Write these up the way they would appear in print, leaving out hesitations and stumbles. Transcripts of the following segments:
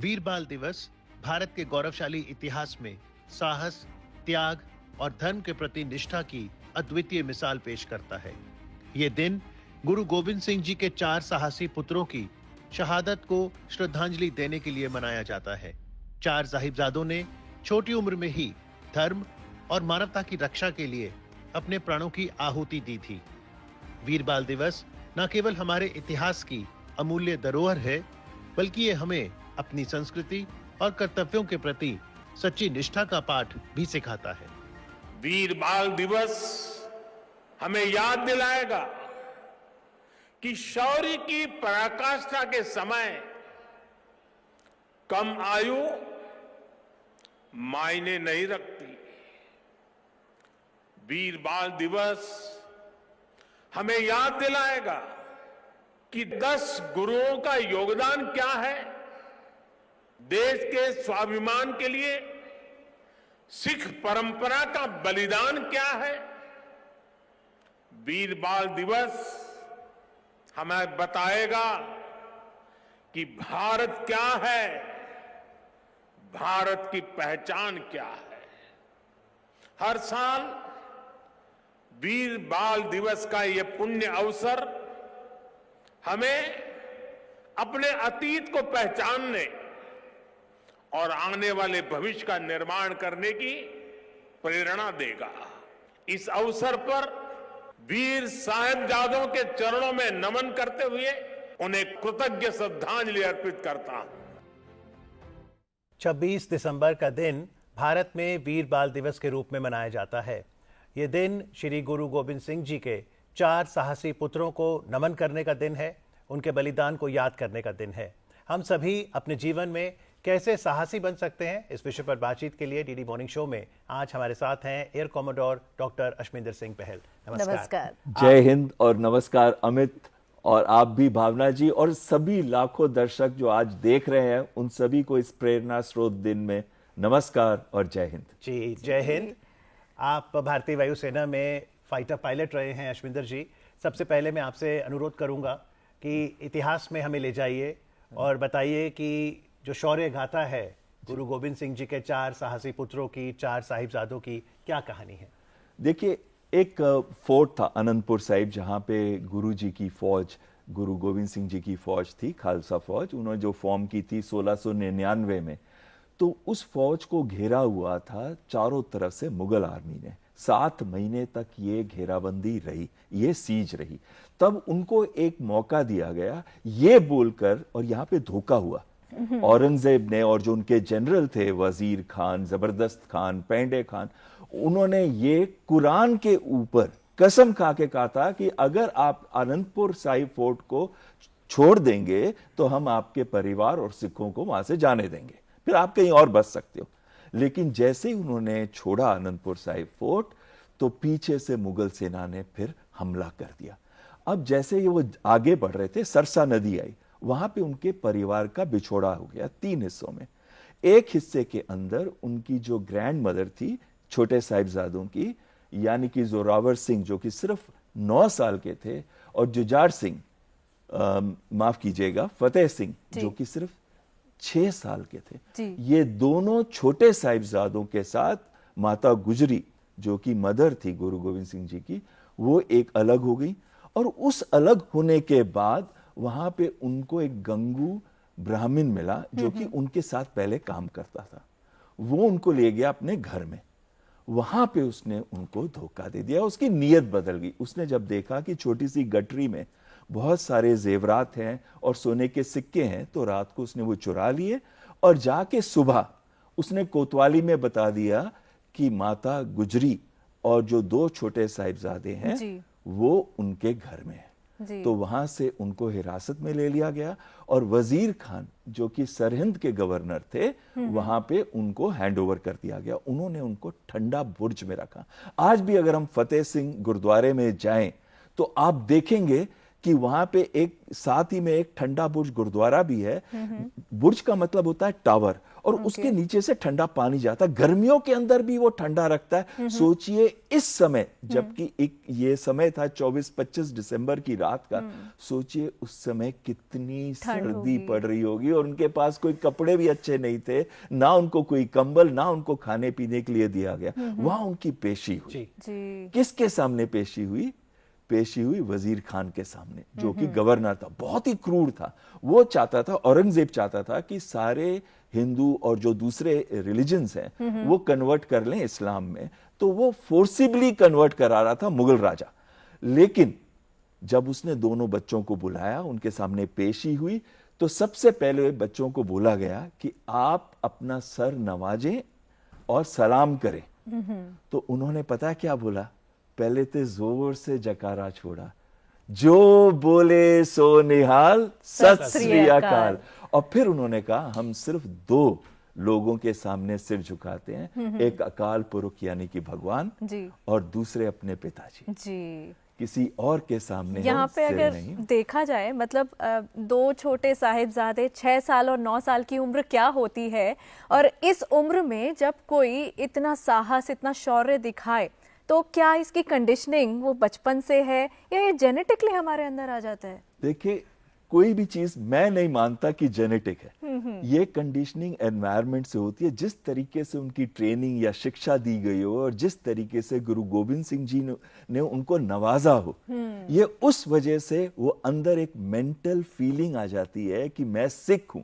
वीर बाल दिवस भारत के गौरवशाली इतिहास में साहस, त्याग और धर्म के प्रति निष्ठा की अद्वितीय मिसाल पेश करता है। ये दिन गुरु गोविंद सिंह जी के 4 साहसी पुत्रों की शहादत को श्रद्धांजलि देने के लिए मनाया जाता है। 4 साहिबजादों ने छोटी उम्र में ही धर्म और मानवता की रक्षा के लिए अपने प्राणों की आहुति दी थी। वीर बाल दिवस न केवल हमारे इतिहास की अमूल्य धरोहर है, बल्कि ये हमें अपनी संस्कृति और कर्तव्यों के प्रति सच्ची निष्ठा का पाठ भी सिखाता है। वीर बाल दिवस हमें याद दिलाएगा कि शौर्य की पराकाष्ठा के समय कम आयु मायने नहीं रखती। वीर बाल दिवस हमें याद दिलाएगा कि 10 गुरुओं का योगदान क्या है, देश के स्वाभिमान के लिए सिख परंपरा का बलिदान क्या है। वीर बाल दिवस हमें बताएगा कि भारत क्या है, भारत की पहचान क्या है। हर साल वीर बाल दिवस का यह पुण्य अवसर हमें अपने अतीत को पहचानने और आने वाले भविष्य का निर्माण करने की प्रेरणा देगा। इस अवसर पर वीर साहिबजादों के चरणों में नमन करते हुए उन्हें कृतज्ञ श्रद्धांजलि अर्पित करता हूं। 26 दिसंबर का दिन भारत में वीर बाल दिवस के रूप में मनाया जाता है। ये दिन श्री गुरु गोविंद सिंह जी के 4 साहसी पुत्रों को नमन करने का दिन है, उनके बलिदान को याद करने का दिन है। हम सभी अपने जीवन में कैसे साहसी बन सकते हैं, इस विषय पर बातचीत के लिए डीडी मॉर्निंग शो में आज हमारे साथ हैं air commodore doctor Ashwinder Singh Bahal. नमस्कार। जय हिंद और नमस्कार अमित, और आप भी भावना जी, और सभी लाखों दर्शक जो आज देख रहे हैं उन सभी को इस प्रेरणा स्रोत दिन में नमस्कार और जय हिंद जी। जय हिंद। आप भारतीय वायुसेना में फाइटर पायलट रहे हैं अश्विंदर जी। सबसे पहले मैं आपसे अनुरोध करूंगा कि इतिहास में हमें ले जाइए और बताइए कि जो शौर्य गाथा है गुरु गोविंद सिंह जी के 4 साहसी पुत्रों की, 4 साहिबजादों की, क्या कहानी है? देखिए, एक फोर्ट था अनंतपुर साहिब, जहाँ पे गुरु जी की फौज, गुरु गोविंद सिंह जी की फौज थी, खालसा फौज। उन्होंने जो फॉर्म की थी 1699 में, तो उस फौज को घेरा हुआ था चारों तरफ से मुगल आर्मी ने। 7 महीने तक ये घेराबंदी रही, ये सीज रही। तब उनको एक मौका दिया गया ये बोलकर, और यहाँ पे धोखा हुआ। औरंगजेब ने और जो उनके जनरल थे, वजीर खान, जबरदस्त खान, पेंडे खान, उन्होंने ये कुरान के ऊपर कसम खा के कहा था कि अगर आप अनंतपुर साहिब फोर्ट को छोड़ देंगे तो हम आपके परिवार और सिखों को वहां से जाने देंगे, फिर आप कहीं और बच सकते हो। लेकिन जैसे ही उन्होंने छोड़ा अनंतपुर साहिब फोर्ट, तो पीछे से मुगल सेना ने फिर हमला कर दिया। अब जैसे ही वो आगे बढ़ रहे थे, सरसा नदी आई, वहां पे उनके परिवार का बिछोड़ा हो गया 3 हिस्सों में। एक हिस्से के अंदर उनकी जो ग्रैंड मदर थी छोटे साहिबजादों की, यानी कि जोरावर सिंह, जो कि सिर्फ 9 साल के थे, और जुजाड़ सिंह, माफ कीजिएगा, फतेह सिंह, जो कि सिर्फ 6 साल के थे। ये दोनों छोटे साहिबजादों के साथ माता गुजरी, जो कि मदर थी गुरु गोविंद सिंह जी की, वो एक अलग हो गई। और उस अलग होने के बाद वहां पे उनको एक गंगू ब्राह्मण मिला, जो कि उनके साथ पहले काम करता था। वो उनको ले गया अपने घर में। वहां पे उसने उनको धोखा दे दिया, उसकी नीयत बदल गई। उसने जब देखा कि छोटी सी गठरी में बहुत सारे जेवरात हैं और सोने के सिक्के हैं, तो रात को उसने वो चुरा लिए और जाके सुबह उसने कोतवाली में बता दिया कि माता गुजरी और जो 2 छोटे साहिबजादे हैं वो उनके घर में है। तो वहां से उनको हिरासत में ले लिया गया और वजीर खान, जो कि सरहिंद के गवर्नर थे, वहां पे उनको हैंडओवर कर दिया गया। उन्होंने उनको ठंडा बुर्ज में रखा। आज भी अगर हम फतेह सिंह गुरुद्वारे में जाएं तो आप देखेंगे कि वहां पे एक साथ ही में एक ठंडा बुर्ज गुरुद्वारा भी है। बुर्ज का मतलब होता है टावर, और उसके नीचे से ठंडा पानी जाता है, गर्मियों के अंदर भी वो ठंडा रखता है। सोचिए इस समय, जबकि एक ये समय था 24-25 दिसंबर की रात का, सोचिए उस समय कितनी सर्दी पड़ रही होगी, और उनके पास कोई कपड़े भी अच्छे नहीं थे, ना उनको कोई कंबल, ना उनको खाने पीने के लिए दिया गया। वहां उनकी पेशी हुई। किसके सामने पेशी हुई? पेशी हुई वजीर खान के सामने, जो कि गवर्नर था, बहुत ही क्रूर था। वो चाहता था, औरंगजेब चाहता था कि सारे हिंदू और जो दूसरे रिलीजन्स हैं वो कन्वर्ट कर लें इस्लाम में, तो वो फोर्सिबली कन्वर्ट करा रहा था मुगल राजा। लेकिन जब उसने दोनों बच्चों को बुलाया, उनके सामने पेशी हुई, तो सबसे पहले बच्चों को बोला गया कि आप अपना सर नवाजें और सलाम करें। तो उन्होंने पता क्या बोला? पहले तो जोर से जकारा छोड़ा, जो बोले सो निहाल, सत श्री अकाल। और फिर उन्होंने कहा हम सिर्फ दो लोगों के सामने सिर झुकाते हैं, एक अकाल पुरुष यानी कि भगवान जी, और दूसरे अपने पिताजी जी। किसी और के सामने यहाँ पे अगर देखा जाए, मतलब दो छोटे साहिबजादे, 6 साल और 9 साल की उम्र क्या होती है, और इस उम्र में जब कोई इतना साहस, इतना शौर्य दिखाए, तो क्या इसकी कंडीशनिंग वो बचपन से है या ये जेनेटिकली हमारे अंदर आ जाता है? देखिए, कोई भी चीज मैं नहीं मानता कि जेनेटिक है। ये कंडीशनिंग एनवायरनमेंट से होती है। जिस तरीके से उनकी ट्रेनिंग या शिक्षा दी गई हो, और जिस तरीके से गुरु गोविंद सिंह जी ने उनको नवाजा हो, ये उस वजह से वो अंदर एक मेंटल फीलिंग आ जाती है कि मैं सिख हूं,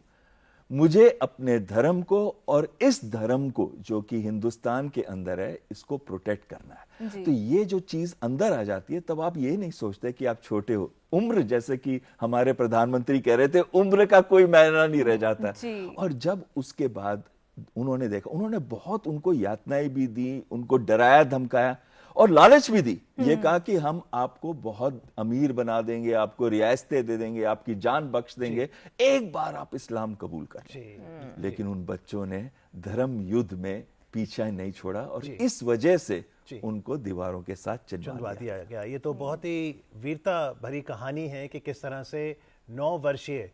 मुझे अपने धर्म को और इस धर्म को जो कि हिंदुस्तान के अंदर है, इसको प्रोटेक्ट करना है। तो ये जो चीज अंदर आ जाती है, तब आप ये नहीं सोचते कि आप छोटे हो। उम्र, जैसे कि हमारे प्रधानमंत्री कह रहे थे, उम्र का कोई मायना नहीं रह जाता। और जब उसके बाद उन्होंने देखा, उन्होंने बहुत उनको यातनाएं भी दी, उनको डराया धमकाया और लालच भी दी। ये कहा कि हम आपको बहुत अमीर बना देंगे, आपको रियासतें दे देंगे, आपकी जान बख्श देंगे, एक बार आप इस्लाम कबूल कर। लेकिन उन बच्चों ने धर्म युद्ध में पीछा नहीं छोड़ा, और इस वजह से उनको दीवारों के साथ चुनवा दिया गया। ये तो बहुत ही वीरता भरी कहानी है कि किस तरह से 9 वर्षीय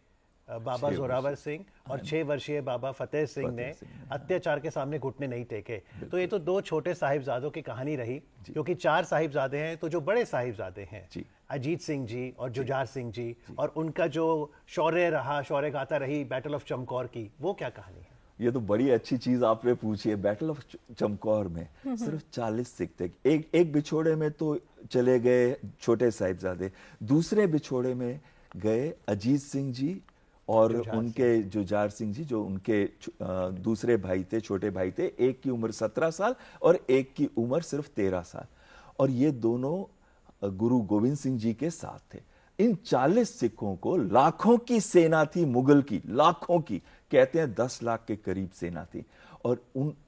बाबा जोरावर सिंह और 6 वर्षीय बाबा फतेह सिंह ने अत्याचार के सामने घुटने नहीं टेके। तो ये तो दो छोटे साहिबजादों की कहानी रही, क्योंकि 4 साहिबजादे हैं। तो जो बड़े साहिबजादे हैं, अजीत सिंह जी और जुझार सिंह जी, और उनका जो शौर्य रहा, शौर्य गाथा रही बैटल ऑफ चमकौर की, वो क्या कहानी है? ये तो बड़ी अच्छी चीज आपने पूछी है। बैटल ऑफ चमकौर में सिर्फ 40 सिख थे। एक बिछोड़े में तो चले गए छोटे साहिबजादे, दूसरे बिछोड़े में गए अजीत सिंह जी और उनके जुझार सिंह जी, जो उनके दूसरे भाई थे, छोटे भाई थे। एक की उम्र 17 साल और एक की उम्र सिर्फ 13 साल, और ये दोनों गुरु गोविंद सिंह जी के साथ थे। इन 40 सिखों को, लाखों की सेना थी मुगल की, लाखों की, कहते हैं 10 लाख के करीब सेना थी, और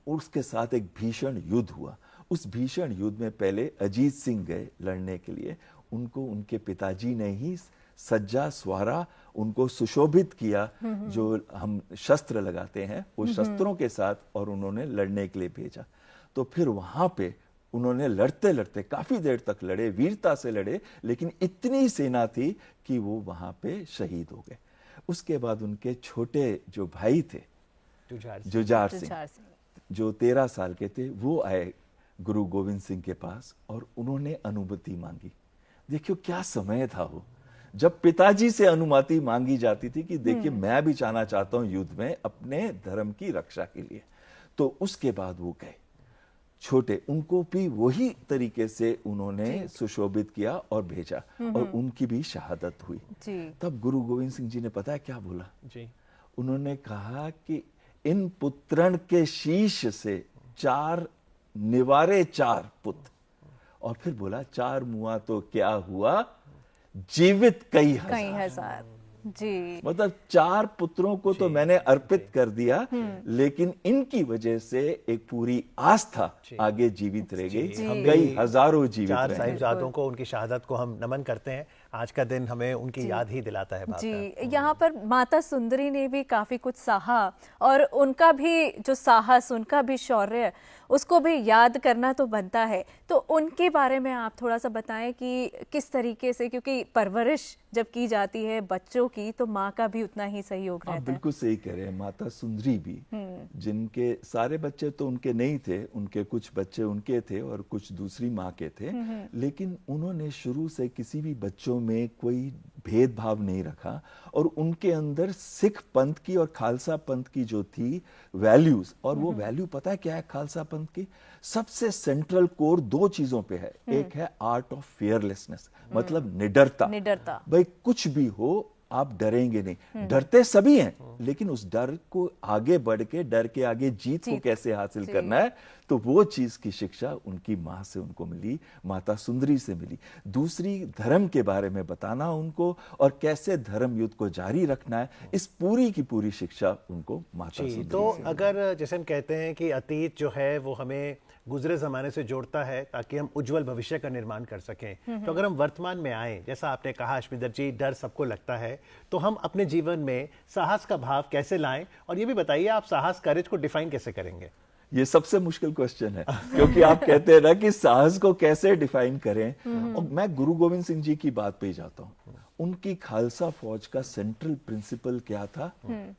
उसके साथ एक भीषण युद्ध हुआ। उस भीषण युद्ध में पहले अजीत सिंह गए लड़ने के लिए, उनको उनके पिताजी ने ही सज्जा स्वारा, उनको सुशोभित किया, जो हम शस्त्र लगाते हैं वो शस्त्रों के साथ, और उन्होंने लड़ने के लिए भेजा। तो फिर वहां पे उन्होंने लड़ते लड़ते काफी देर तक लड़े, वीरता से लड़े, लेकिन इतनी सेना थी कि वो वहां पे शहीद हो गए। उसके बाद उनके छोटे जो भाई थे, जुझार सिंह, जो 13 साल के थे, वो आए गुरु गोविंद सिंह के पास और उन्होंने अनुमति मांगी। देखियो क्या समय था वो, जब पिताजी से अनुमति मांगी जाती थी कि देखिए मैं भी जाना चाहता हूं युद्ध में अपने धर्म की रक्षा के लिए। तो उसके बाद वो गए, छोटे, उनको भी वही तरीके से उन्होंने सुशोभित किया और भेजा, और उनकी भी शहादत हुई। तब गुरु गोविंद सिंह जी ने पता है क्या बोला? उन्होंने कहा कि इन पुत्रन के शीश से 4 निवारे 4 पुत्र, और फिर बोला 4 मुआ तो क्या हुआ, जीवित कई हजार। जी, मतलब 4 पुत्रों को तो मैंने अर्पित कर दिया, लेकिन इनकी वजह से एक पूरी आस्था आगे जीवित रह गई, कई हजारों जीवित रहे। 4 साहिबजादों को, उनकी शहादत को हम नमन करते हैं। आज का दिन हमें उनकी याद ही दिलाता है। जी, यहाँ पर माता सुंदरी ने भी काफी कुछ सहा, और उनका भी जो साहस, उनका भी शौर्य, उसको भी याद करना तो बनता है। तो उनके बारे में आप थोड़ा सा बताएं कि किस तरीके से, क्योंकि परवरिश जब की जाती है बच्चों की, तो माँ का भी उतना ही सहयोग आप रहता है। बिल्कुल सही कह रहे हैं। माता सुंदरी भी, जिनके सारे बच्चे तो उनके नहीं थे, उनके कुछ बच्चे उनके थे और कुछ दूसरी माँ के थे, लेकिन उन्होंने शुरू से किसी भी बच्चों में कोई भेदभाव नहीं रखा और उनके अंदर सिख पंथ की और खालसा पंथ की जो थी वैल्यूज, और वो वैल्यू पता है क्या है खालसा पंथ की? सबसे सेंट्रल कोर दो चीजों पे है। एक है आर्ट ऑफ फियरलेसनेस, मतलब निडरता। निडरता। भाई कुछ भी हो आप डरेंगे नहीं। डरते सभी हैं, लेकिन उस डर को आगे बढ़ के डर के आगे जीत को कैसे हासिल करना है, तो वो चीज की शिक्षा उनकी माँ से उनको मिली, माता सुंदरी से मिली। दूसरी, धर्म के बारे में बताना उनको और कैसे धर्म युद्ध को जारी रखना है, इस पूरी की पूरी शिक्षा उनको माता सुंदरी तो से अगर जैसे हम कहते हैं कि अतीत जो है वो हमें गुजरे ज़माने से जोड़ता है ताकि हम उज्जवल भविष्य का निर्माण कर सकें, तो अगर हम वर्तमान में आए, जैसा आपने कहा अश्विंदर जी, डर सबको लगता है, तो हम अपने जीवन में साहस का भाव कैसे लाएं? और ये भी बताइए, आप साहस, करेज को डिफाइन कैसे करेंगे? ये सबसे मुश्किल क्वेश्चन है, क्योंकि आप कहते हैं ना कि साहस को कैसे डिफाइन करें, और मैं गुरु गोविंद सिंह जी की बात पे ही जाता हूं। उनकी खालसा फौज का सेंट्रल प्रिंसिपल क्या था?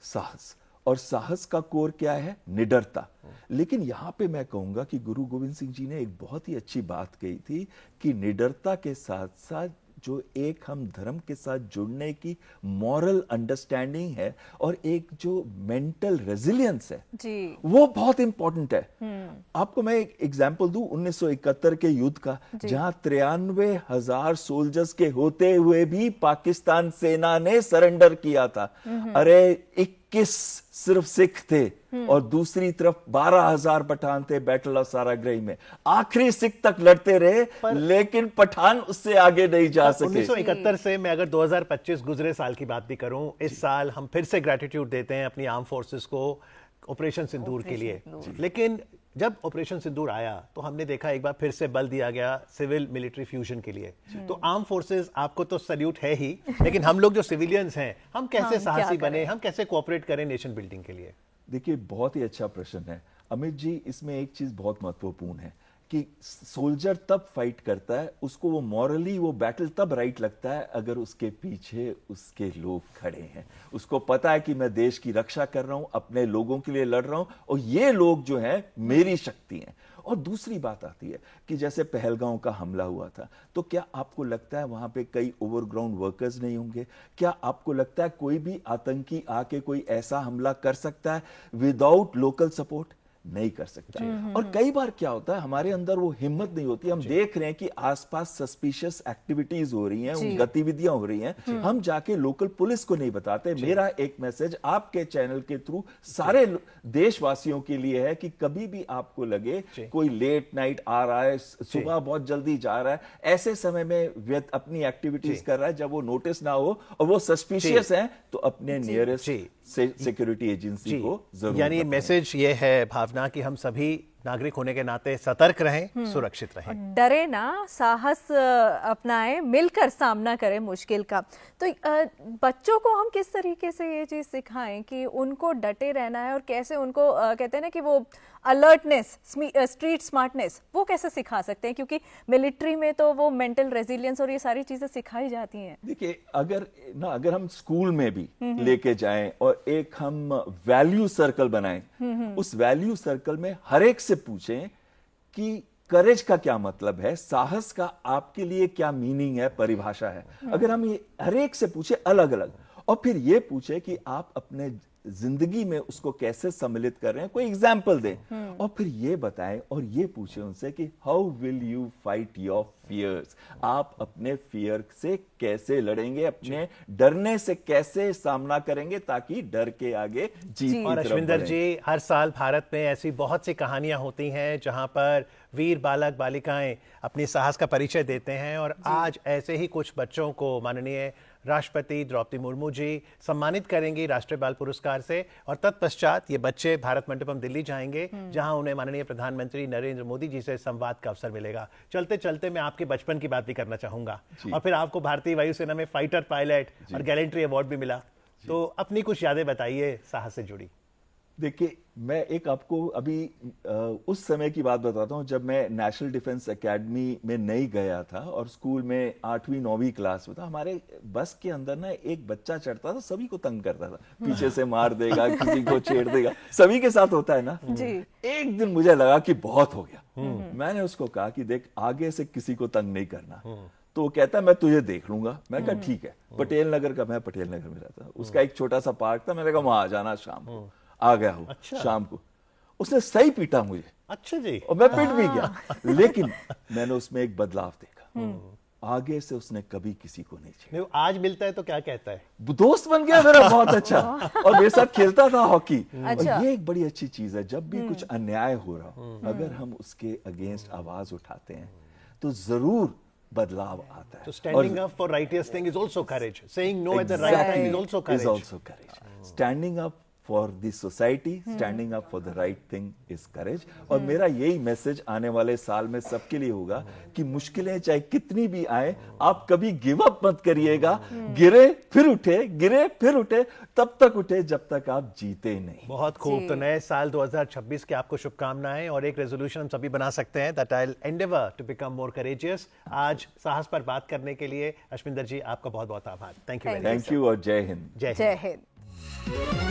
साहस। और साहस का कोर क्या है? निडरता। लेकिन यहां पे मैं कहूंगा कि गुरु गोविंद सिंह जी ने एक बहुत ही अच्छी बात कही थी कि निडरता के साथ साथ जो एक हम धर्म के साथ जुड़ने की मॉरल अंडरस्टैंडिंग है और एक जो मेंटल रेजिलियंस है जी, वो बहुत इंपॉर्टेंट है। आपको मैं एक एग्जांपल दूं 1971 के युद्ध का, जहां 93,000 सोल्जर्स के होते हुए भी पाकिस्तान सेना ने सरेंडर किया था। अरे 21 सिर्फ सिख थे और दूसरी तरफ 12,000 पठान थे बैटल ऑफ साराग्राही में। आखिरी सिख तक लड़ते रहे, लेकिन पठान उससे आगे नहीं जा सके। 1971 से मैं अगर 2025 गुजरे साल की बात भी करूं, इस साल हम फिर से ग्रेटिट्यूड देते हैं अपनी आर्म फोर्सेस को ऑपरेशन सिंदूर के लिए। लेकिन जब ऑपरेशन सिंदूर आया तो हमने देखा एक बार फिर से बल दिया गया सिविल मिलिट्री फ्यूजन के लिए। तो आर्म फोर्सेस, आपको तो सल्यूट है ही, लेकिन हम लोग जो सिविलियंस हैं, हम कैसे साहसी बने, हम कैसे कोऑपरेट करें नेशन बिल्डिंग के लिए? देखिए, बहुत ही अच्छा प्रश्न है अमित जी। इसमें एक चीज बहुत महत्वपूर्ण है कि सोल्जर तब फाइट करता है, उसको वो मॉरली वो बैटल तब राइट लगता है अगर उसके पीछे उसके लोग खड़े हैं। उसको पता है कि मैं देश की रक्षा कर रहा हूं, अपने लोगों के लिए लड़ रहा हूं और ये लोग जो हैं मेरी शक्ति हैं। और दूसरी बात आती है कि जैसे पहलगांव का हमला हुआ था, तो क्या आपको लगता है वहां पे कई ओवरग्राउंड वर्कर्स नहीं होंगे? क्या आपको लगता है कोई भी आतंकी आके कोई ऐसा हमला कर सकता है विदाउट लोकल सपोर्ट? नहीं कर सकता। और कई बार क्या होता है, हमारे अंदर वो हिम्मत नहीं होती। हम देख रहे हैं कि आसपास सस्पिशियस एक्टिविटीज हो रही हैं, गतिविधियां हो रही हैं, हम जाके लोकल पुलिस को नहीं बताते। मेरा एक मैसेज आपके चैनल के थ्रू सारे देशवासियों के लिए है कि कभी भी आपको लगे कोई लेट नाइट आ रहा है, सुबह बहुत जल्दी जा रहा है, ऐसे समय में अपनी एक्टिविटीज कर रहा है, जब वो नोटिस ना हो और वो सस्पिशियस है, तो अपने नियरेस्ट सिक्योरिटी एजेंसी को जरूर, यानी मैसेज ये है भावना कि हम सभी नागरिक होने के नाते सतर्क रहें, सुरक्षित रहें, डरे ना, साहस अपनाएं, मिलकर सामना करें मुश्किल का। तो बच्चों को हम किस तरीके से ये चीज सिखाएं कि उनको डटे रहना है और कैसे उनको कहते हैं ना कि वो अलर्टनेस, स्ट्रीट स्मार्टनेस, वो कैसे सिखा सकते हैं? क्योंकि मिलिट्री में तो वो मेंटल रेजिलियंस और ये सारी चीजें सिखाई जाती हैं। देखिए, अगर हम स्कूल में भी लेके जाएं और एक हम वैल्यू सर्कल बनाएं, उस वैल्यू सर्कल में हर एक से पूछें कि करेज का क्या मतलब है, साहस का आपके लिए क्या मीनिंग है, परिभाषा है। अगर हम ये हर एक से पूछे अलग अलग, और फिर ये पूछे कि आप अपने जिंदगी में उसको कैसे सम्मिलित कर रहे हैं, कोई एग्जाम्पल दें, और फिर ये बताएं और ये पूछें उनसे कि how will you fight your fears, आप अपने फियर से कैसे लड़ेंगे, अपने डरने से कैसे सामना करेंगे ताकि डर के आगे जीत। और अश्विंदर जी, हर साल भारत में ऐसी बहुत सी कहानियां होती हैं जहां पर वीर बालक बालिकाएं अपनी साहस का परिचय देते हैं, और आज ऐसे ही कुछ बच्चों को माननीय राष्ट्रपति द्रौपदी मुर्मू जी सम्मानित करेंगी राष्ट्रीय बाल पुरस्कार से, और तत्पश्चात ये बच्चे भारत मंडपम दिल्ली जाएंगे, जहां उन्हें माननीय प्रधानमंत्री नरेंद्र मोदी जी से संवाद का अवसर मिलेगा। चलते चलते मैं आपके बचपन की बात भी करना चाहूंगा, और फिर आपको भारतीय वायुसेना में फाइटर पायलट और गैलेंट्री अवार्ड भी मिला, तो अपनी कुछ यादें बताइए साहस से जुड़ी। देखिए, मैं एक आपको अभी उस समय की बात बताता हूँ जब मैं नेशनल डिफेंस एकेडमी में नहीं गया था और स्कूल में 8वीं 9वीं क्लास में था। हमारे बस के अंदर ना एक बच्चा चढ़ता था, सभी को तंग करता था, पीछे से मार देगा, किसी को छेड़ देगा, सभी के साथ होता है ना। जी। एक दिन मुझे लगा कि बहुत हो गया। मैंने उसको कहा कि देख, आगे से किसी को तंग नहीं करना। तो वो कहता मैं तुझे देख लूंगा। मैं कहा ठीक है। पटेल नगर का, मैं पटेल नगर में रहता, उसका एक छोटा सा पार्क था। मैंने कहा वहां आ जाना शाम को। आ गया हूँ। अच्छा। शाम को उसने सही पीटा मुझे। अच्छा जी। और मैं पिट भी गया, लेकिन मैंने उसमें एक बदलाव देखा। आगे से उसने कभी किसी को नहीं छेड़ा। नहीं, आज मिलता है तो क्या कहता है? दोस्त बन गया मेरा बहुत अच्छा, और मेरे साथ खेलता था हॉकी। अच्छा। और ये एक बड़ी अच्छी चीज है, जब भी कुछ अन्याय हो रहा हो, अगर हम उसके अगेंस्ट आवाज उठाते हैं तो जरूर बदलाव आता है। So standing up for righteous thing is also courage. Saying no at the right time is also courage. Is also courage. Standing up for the society, standing up for the right thing is courage. और मेरा यही message आने वाले साल में सबके लिए होगा कि मुश्किलें चाहे कितनी भी आए, आप कभी गिव अप मत करिएगा। गिरे फिर उठे, गिरे फिर उठे, तब तक उठे जब तक आप जीते नहीं। बहुत खूब। तो नए साल 2026 की आपको शुभकामनाएं, और एक रेजोल्यूशन हम सभी बना सकते हैं, that I will endeavour to become more courageous. आज साहस पर बात करने के लिए अश्विंदर जी आपका बहुत बहुत आभार। Thank you very much. Thank you और जय हिंद। जय हिंद। जय हिंद।